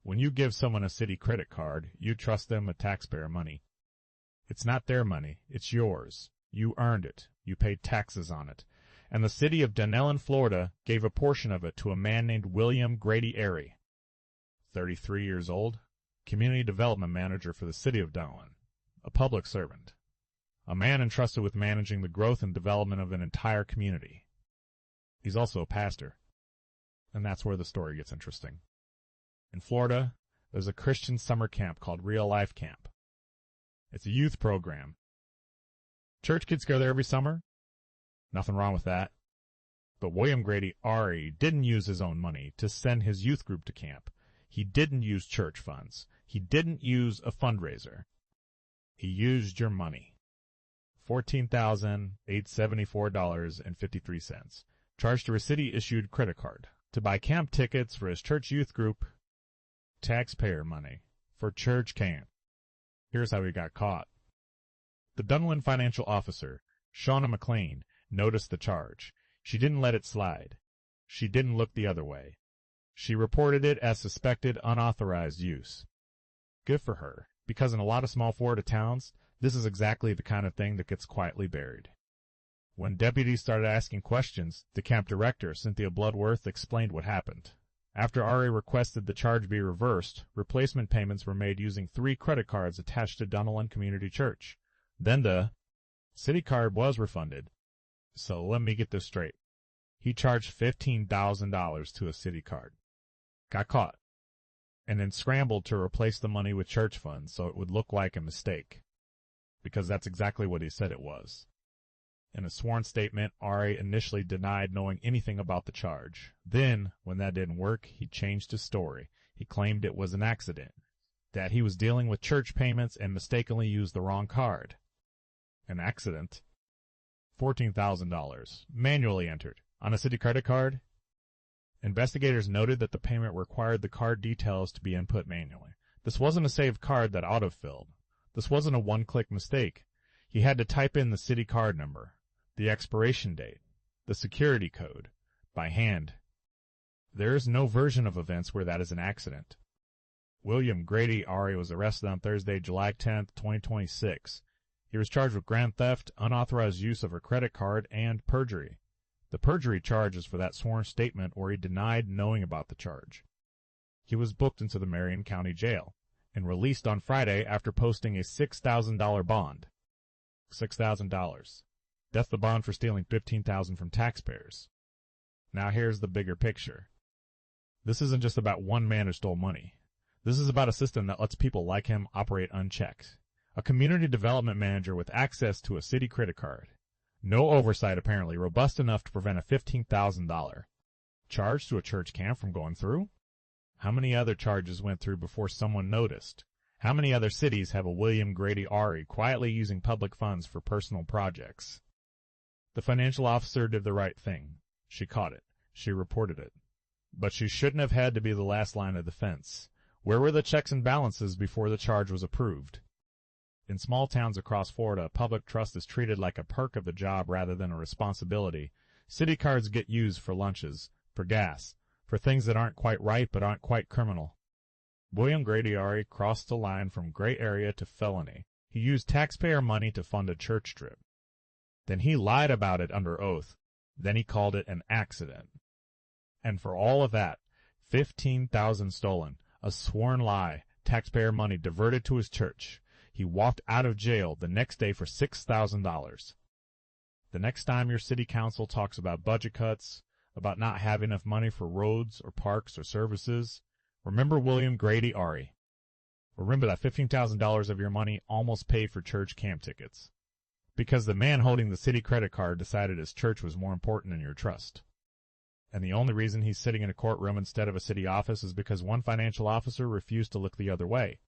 When you give someone a city credit card, you trust them with taxpayer money. It's not their money, it's yours. You earned it. You paid taxes on it. And the city of Dunellen, Florida, gave a portion of it to a man named William Grady Airy, 33 years old, community development manager for the city of Dunellen, a public servant, a man entrusted with managing the growth and development of an entire community. He's also a pastor. And that's where the story gets interesting. In Florida, there's a Christian summer camp called Real Life Camp. It's a youth program. Church kids go there every summer. Nothing wrong with that. But William Grady Airy didn't use his own money to send his youth group to camp. He didn't use church funds. He didn't use a fundraiser. He used your money. $14,874.53. Charged to a city-issued credit card to buy camp tickets for his church youth group. Taxpayer money for church camp. Here's how he got caught. The Dunellen financial officer, Shauna McLean, noticed the charge. She didn't let it slide. She didn't look the other way. She reported it as suspected unauthorized use. Good for her, because in a lot of small Florida towns, this is exactly the kind of thing that gets quietly buried. When deputies started asking questions, the camp director, Cynthia Bloodworth, explained what happened. After Airy requested the charge be reversed, replacement payments were made using 3 credit cards attached to Dunellen Community Church. Then the city card was refunded. So let me get this straight. He charged $15,000 to a city card. Got caught. And then scrambled to replace the money with church funds so it would look like a mistake. Because that's exactly what he said it was. In a sworn statement, Airy initially denied knowing anything about the charge. Then, when that didn't work, he changed his story. He claimed it was an accident, that he was dealing with church payments and mistakenly used the wrong card. An accident? $14,000, manually entered, on a city credit card? Investigators noted that the payment required the card details to be input manually. This wasn't a saved card that autofilled. This wasn't a one-click mistake. He had to type in the city card number, the expiration date, the security code, by hand. There is no version of events where that is an accident. William Grady Airy was arrested on Thursday, July 10, 2026. He was charged with grand theft, unauthorized use of a credit card, and perjury. The perjury charge is for that sworn statement where he denied knowing about the charge. He was booked into the Marion County Jail and released on Friday after posting a $6,000 bond. $6,000. That's the bond for stealing $15,000 from taxpayers. Now here's the bigger picture. This isn't just about one man who stole money. This is about a system that lets people like him operate unchecked. A community development manager with access to a city credit card. No oversight apparently, robust enough to prevent a $15,000 charge to a church camp from going through. How many other charges went through before someone noticed? How many other cities have a William Grady Airy quietly using public funds for personal projects? The financial officer did the right thing. She caught it. She reported it. But she shouldn't have had to be the last line of defense. Where were the checks and balances before the charge was approved? In small towns across Florida, public trust is treated like a perk of the job rather than a responsibility. City cards get used for lunches, for gas, for things that aren't quite right but aren't quite criminal. William Grady Airy crossed the line from gray area to felony. He used taxpayer money to fund a church trip. Then he lied about it under oath. Then he called it an accident. And for all of that, $15,000 stolen, a sworn lie, taxpayer money diverted to his church. He walked out of jail the next day for $6,000. The next time your city council talks about budget cuts, about not having enough money for roads or parks or services, remember William Grady Airy. Remember that $15,000 of your money almost paid for church camp tickets. Because the man holding the city credit card decided his church was more important than your trust. And the only reason he's sitting in a courtroom instead of a city office is because one financial officer refused to look the other way.